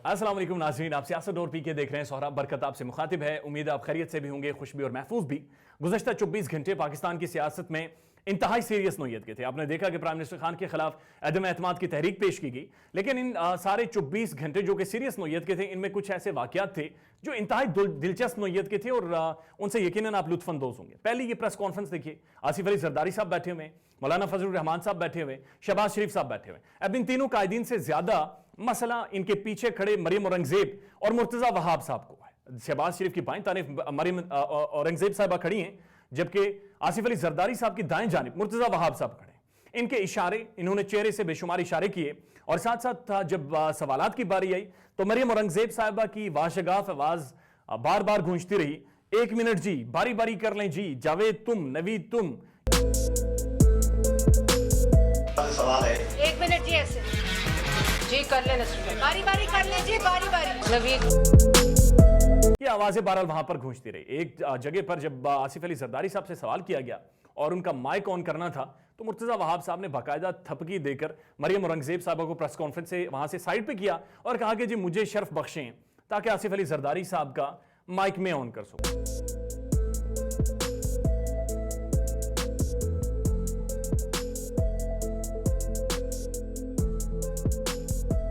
अस्सलाम वालेकुम नाज़रीन, आप सियासत और पी के देख रहे हैं। सोहराब बरकत आपसे मुखातिब है। उम्मीद है आप खैरियत से भी होंगे, खुश भी और महफूज भी। गुज़श्ता 24 घंटे पाकिस्तान की सियासत में इंतहाई सीरियस नोयत के थे। आपने देखा कि प्राइम मिनिस्टर खान के खिलाफ अदम एतमाद की तहरीक पेश की गई, लेकिन इन सारे 24 घंटे जो कि सीरियस नोयत के थे, इनमें कुछ ऐसे वाकयात थे जो इंतहाई दिलचस्प नोयत के थे और उनसे यकीनन आप लुत्फानंदोज होंगे। पहले ये प्रेस कॉन्फ्रेंस देखिए, आसिफ अली जरदारी साहब बैठे हुए, मौलाना फजलुर रहमान साहब बैठे हुए, शहबाज शरीफ साहब बैठे हुए। अब इन तीनों कायदीन से ज्यादा मसला इनके पीछे खड़े मरियम औरंगजेब और मुर्तजा वहाब साहब को है। शहबाज शरीफ की बाएं तारीफ मरियम औरंगजेब साहबा खड़ी हैं, जबकि आसिफ अली जरदारी साहब की दाएं जानिब मुर्तजा वहाब साहब खड़े हैं। इनके इशारे, इन्होंने चेहरे से बेशुमार इशारे किए और साथ साथ जब सवालात की बारी आई तो मरियम औरंगजेब साहबा की वाशगाफ आवाज बार बार गूंजती रही, 1 मिनट जी, बारी बारी कर लें जी, जावेद तुम, नवीद तुम। सवाल है, 1 मिनट जी, ऐसे जी कर ले, बारी बारी कर ले जी, बारी बारी नवीद। ये आवाजें बहरहाल वहां पर गूंजती रही। एक जगह पर जब आसिफ अली जरदारी साहब से सवाल किया गया और उनका माइक ऑन करना था तो मुर्तजा वहाब साहब ने बाकायदा थपकी देकर मरियम औरंगजेब साहबा को प्रेस कॉन्फ्रेंस से वहां से साइड पे किया और कहा कि जी मुझे शर्फ बख्शें ताकि आसिफ अली जरदारी साहब का माइक में ऑन कर सकूं।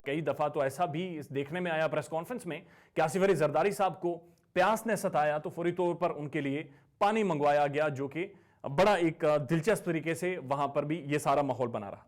कई दफा तो ऐसा भी इस देखने में आया प्रेस कॉन्फ्रेंस में कि आसिफ अली जरदारी साहब को प्यास ने सताया तो फौरी तौर पर उनके लिए पानी मंगवाया गया, जो कि बड़ा एक दिलचस्प तरीके से वहां पर भी ये सारा माहौल बना रहा।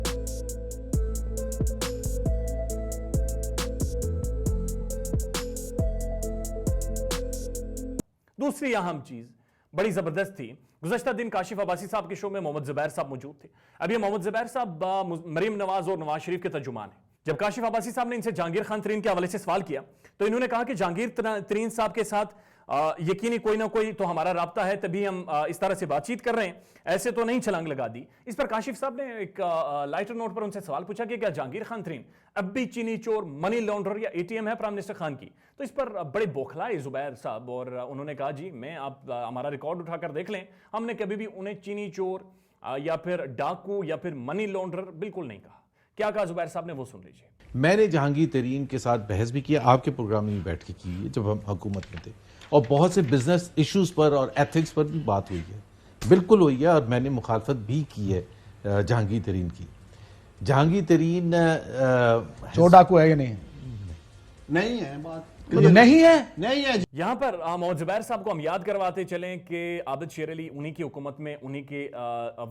दूसरी अहम चीज बड़ी जबरदस्त थी। गुज़श्ता दिन काशिफ अब्बासी साहब के शो में मोहम्मद ज़ुबैर साहब मौजूद थे। अब ये मोहम्मद ज़ुबैर साहब मरीम नवाज और नवाज शरीफ के तर्जुमान हैं। जब काशिफ अब्बासी साहब ने इनसे जहांगीर खान तरीन के हवाले से सवाल किया तो इन्होंने कहा कि जहांगीर तरीन साहब के साथ यकीनी कोई ना कोई तो हमारा राब्ता है, तभी हम इस तरह से बातचीत कर रहे हैं, ऐसे तो नहीं छलांग लगा दी। इस पर काशिफ साहब ने एक लाइटर नोट पर उनसे सवाल पूछा कि क्या जहांगीर खान तरीन अब भी चीनी चोर, मनी लॉन्ड्रर या एटीएम है प्राइम मिनिस्टर खान की? तो इस पर बड़े बौखलाए जुबैर साहब और उन्होंने कहा जी मैं आप हमारा रिकॉर्ड उठाकर देख लें, हमने कभी भी उन्हें चीनी चोर या फिर डाकू या फिर मनी लॉन्ड्रर बिल्कुल नहीं कहा। क्या कहा जुबैर साहब ने, वो सुन लीजिए। मैंने जहांगीर तरीन के साथ बहस भी किया, आपके प्रोग्राम में भी बैठ के की है जब हम हुकूमत में थे, और बहुत से बिजनेस इश्यूज पर और एथिक्स पर भी बात हुई है, बिल्कुल हुई है, और मैंने मुखालफत भी की है जहांगीर तरीन की। जहांगीर तरीन चोर डाकू है या नहीं? नहीं है बात, नहीं है, नहीं है। यहां पर मोहम्मद ज़ुबैर साहब को हम याद करवाते चलें कि आबिद शेर अली उन्हीं की हुकूमत में उन्हीं के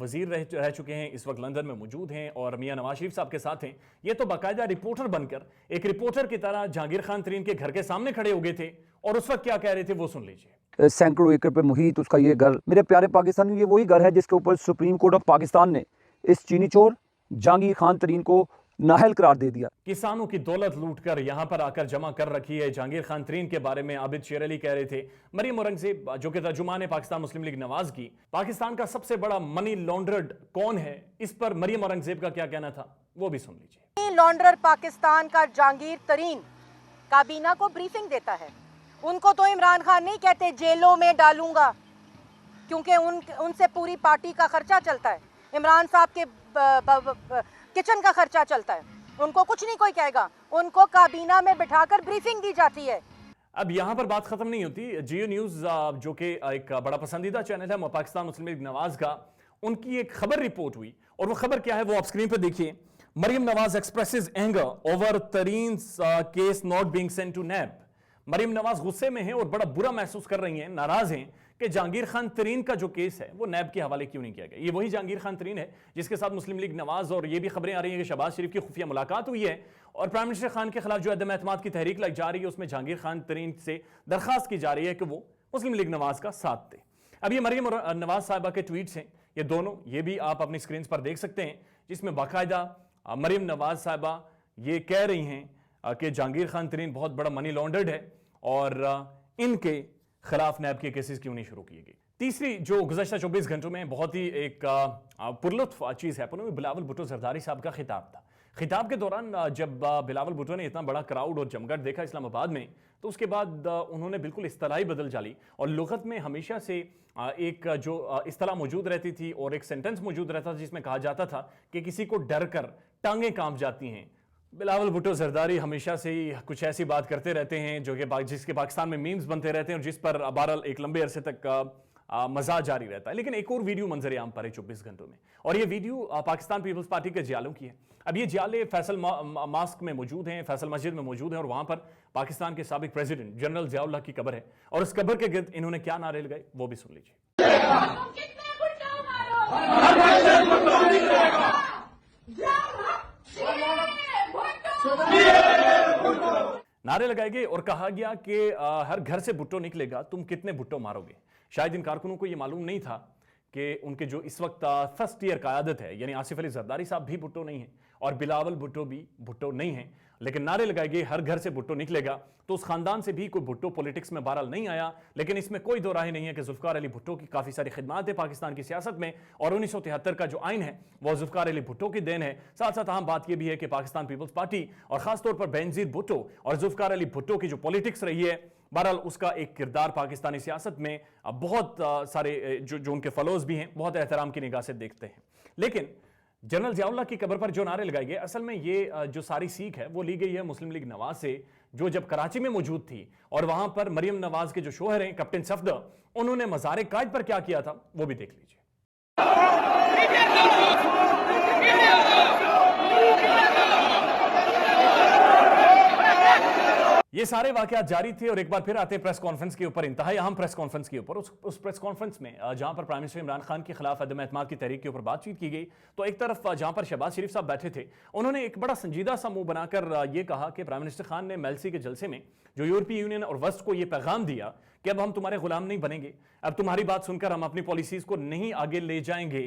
वजीर रह चुके हैं, इस वक्त लंदन में मौजूद हैं और मियां नवाज शरीफ साहब के साथ हैं। ये तो बाकायदा रिपोर्टर बनकर एक रिपोर्टर की तरह जहांगीर खान तरीन के घर के सामने खड़े हो गए थे और उस वक्त क्या कह रहे थे वो सुन लीजिए। सैकड़ों एकड़ पे मुहित उसका ये घर, मेरे प्यारे पाकिस्तानी, ये वही घर है जिसके ऊपर सुप्रीम कोर्ट ऑफ पाकिस्तान ने इस चीनी चोर जहांगीर खान तरीन को नाहल करार दे दिया। किसानों की दौलत लूटकर यहां पर आकर जमा कर रखी है। जहांगीर खान तरीन के बारे में आबिद शेर अली कह रहे थे। मरियम औरंगजेब जो कि तर्जुमान है पाकिस्तान मुस्लिम लीग नवाज की, पाकिस्तान का सबसे बड़ा मनी लॉन्ड्रर्ड कौन है, इस पर मरियम औरंगजेब का क्या कहना था वो भी सुन लीजिए। मनी लॉन्ड्रर पाकिस्तान का जहांगीर तरीन काबीना को ब्रीफिंग देता है। उनको तो इमरान खान नहीं कहते जेलों में डालूंगा, क्योंकि उनसे पूरी पार्टी का खर्चा चलता है, इमरान साहब के किचन का खर्चा चलता है, उनको कुछ नहीं कोई कहेगा, उनको काबीना में बिठाकर ब्रीफिंग दी जाती है। अब यहां पर बात खत्म नहीं होती। जियो न्यूज जो कि एक बड़ा पसंदीदा चैनल है पाकिस्तान मुस्लिम लीग नवाज का, उनकी एक खबर रिपोर्ट हुई और वो खबर क्या है वो आप स्क्रीन पर देखिए। Maryam Nawaz expresses anger over Tareen case not being sent to NAB. Maryam Nawaz गुस्से में हैं और बड़ा बुरा महसूस कर रही हैं, नाराज हैं कि जहांगीर खान तरीन का जो केस है वो नैब के हवाले क्यों नहीं किया गया। ये वही जहांगीर खान तरीन है जिसके साथ मुस्लिम लीग नवाज, और ये भी खबरें आ रही हैं कि शहबाज शरीफ की खुफिया मुलाकात हुई है और प्राइम मिनिस्टर खान के खिलाफ जो अदम एतमाद की तहरीक लाई जा रही है उसमें जहांगीर खान तरीन से दरखास्त की जा रही है कि वो मुस्लिम लीग नवाज का साथ दे। अब ये मरियम नवाज साहिबा के ट्वीट्स हैं, ये दोनों, ये भी आप अपनी स्क्रीन पर देख सकते हैं, जिसमें बाकायदा मरियम नवाज साहिबा ये कह रही हैं कि जहांगीर खान तरीन बहुत बड़ा मनी लॉन्ड्रर्ड है और इनके खिलाफ नैब के केसेस क्यों नहीं शुरू किए गए। तीसरी जो गुज़श्ता 24 घंटों में बहुत ही एक पुरलुत्फ चीज़ है, बिलावल भुट्टो जरदारी साहब का खिताब था। खिताब के दौरान जब बिलावल भुट्टो ने इतना बड़ा क्राउड और जमघट देखा इस्लामाबाद में, तो उसके बाद उन्होंने बिल्कुल इस्तलाही बदल डाली और लुगत में हमेशा से एक जो इस्तलाह मौजूद रहती थी और एक सेंटेंस मौजूद रहता था जिसमें कहा जाता था कि किसी को डर कर टांगें कांप जाती हैं, बिलावल भुट्टो जरदारी हमेशा से ही कुछ ऐसी बात करते रहते हैं जो कि जिसके पाकिस्तान में मीम्स बनते रहते हैं और जिस पर बहरहाल एक लंबे अरसे तक मजाक जारी रहता है। लेकिन एक और वीडियो मंजर आम पर है 24 घंटों में, और ये वीडियो पाकिस्तान पीपल्स पार्टी के जियालों की है। अब ये जियाले फैसल मास्क में मौजूद हैं, फैसल मस्जिद में मौजूद हैं, और वहां पर पाकिस्तान के साबिक प्रेसिडेंट जनरल जियाउल्लाह की कब्र है, और उस कब्र के गिर्द इन्होंने क्या नारे लगाए वो भी सुन लीजिए। नारे लगाए गए और कहा गया कि हर घर से भुट्टो निकलेगा, तुम कितने भुट्टो मारोगे। शायद इन कारकुनों को यह मालूम नहीं था कि उनके जो इस वक्त फर्स्ट ईयर क़यादत है, यानी आसिफ अली जरदारी साहब भी भुट्टो नहीं है और बिलावल भुट्टो भी भुट्टो नहीं है। लेकिन नारे लगाए गए हर घर से भुट्टो निकलेगा, तो उस खानदान से भी कोई भुट्टो पॉलिटिक्स में बहरहाल नहीं आया। लेकिन इसमें कोई दो राय नहीं है कि जुल्फकार अली भुट्टो की काफ़ी सारी खिदमात है पाकिस्तान की सियासत में, और 1973 का जो आइन है वह जुल्फकार अली भुट्टो की देन है। साथ साथ अहम बात यह भी है कि पाकिस्तान पीपल्स पार्टी और खासतौर पर बेनजीर भुट्टो और जुल्फकार अली भुट्टो की जो पॉलिटिक्स रही है, बहरहाल उसका एक किरदार पाकिस्तानी सियासत में बहुत सारे जो उनके फॉलोअर्स भी हैं बहुत एहतराम की निगाह से देखते हैं। लेकिन जनरल जियाउल्लाह की कब्र पर जो नारे लगाए गए, असल में ये जो सारी सीख है वो ली गई है मुस्लिम लीग नवाज से, जो जब कराची में मौजूद थी और वहां पर मरियम नवाज के जो शोहर हैं कैप्टन सफदर, उन्होंने मज़ार कायद पर क्या किया था वो भी देख लीजिए। ये सारे वाकयात जारी थे और एक बार फिर आते हैं प्रेस कॉन्फ्रेंस के ऊपर, इंतहाई अहम प्रेस कॉन्फ्रेंस के ऊपर। उस प्रेस कॉन्फ्रेंस में जहां पर प्राइम मिनिस्टर इमरान खान के खिलाफ अदम एतमाद की तहरीक के ऊपर बातचीत की गई, तो एक तरफ जहां पर शहबाज शरीफ साहब बैठे थे, उन्होंने एक बड़ा संजीदा सा मुंह बनाकर ये कहा कि प्राइम मिनिस्टर खान ने मेलसी के जलसे में जो यूरोपीय यूनियन और वेस्ट को यह पैगाम दिया कि अब हम तुम्हारे गुलाम नहीं बनेंगे, अब तुम्हारी बात सुनकर हम अपनी पॉलिसीज को नहीं आगे ले जाएंगे,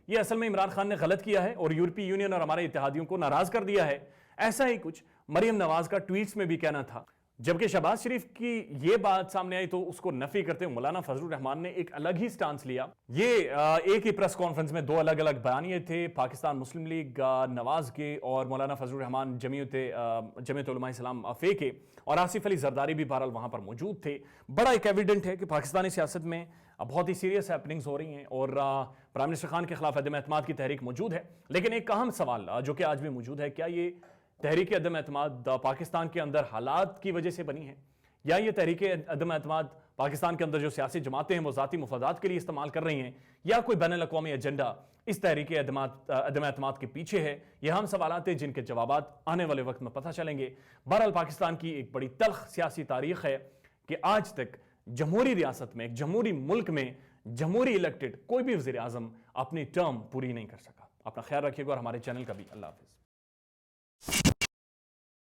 ये असल में इमरान खान ने गलत किया है और यूरोपीय यूनियन और हमारे इत्तेहादियों को नाराज कर दिया है। ऐसा ही कुछ मरियम नवाज का ट्वीट्स में भी कहना था। जबकि शहबाज शरीफ की ये बात सामने आई तो उसको नफी करते हुए मौलाना फजलुर रहमान ने एक अलग ही स्टांस लिया। ये एक ही प्रेस कॉन्फ्रेंस में दो अलग अलग बयानिए थे, पाकिस्तान मुस्लिम लीग नवाज के और मौलाना फजलुर रहमान जमीयत उलमा इस्लाम फे के, और आसिफ अली जरदारी भी बहरहाल वहां पर मौजूद थे। बड़ा एक एविडेंट है कि पाकिस्तानी सियासत में बहुत ही सीरियस हैपनिंग्स हो रही हैं और प्राइम मिनिस्टर खान के खिलाफ अदम एतमाद की तहरीक मौजूद है। लेकिन एक अहम सवाल जो कि आज भी मौजूद है, क्या ये तहरीक अदम एतमाद पाकिस्तान के अंदर हालात की वजह से बनी है, या ये तहरीक अदम एतमाद पाकिस्तान के अंदर जो सियासी जमातें हैं वो ज़ाती मुफादात के लिए इस्तेमाल कर रही हैं, या कोई बैनुल अक़वामी एजेंडा इस तहरीक अदम एतमाद के पीछे है? ये हम सवालात हैं जिनके जवाबात आने वाले वक्त में पता चलेंगे। बहरहाल पाकिस्तान की एक बड़ी तल्ख सियासी तारीख है कि आज तक जमहूरी रियासत में, एक जमहूरी मुल्क में जमहूरी इलेक्टेड कोई भी वज़ीर आज़म अपनी टर्म पूरी नहीं कर सका। अपना ख्याल रखिएगा और हमारे चैनल का भी। अल्लाह हाफ़िज़।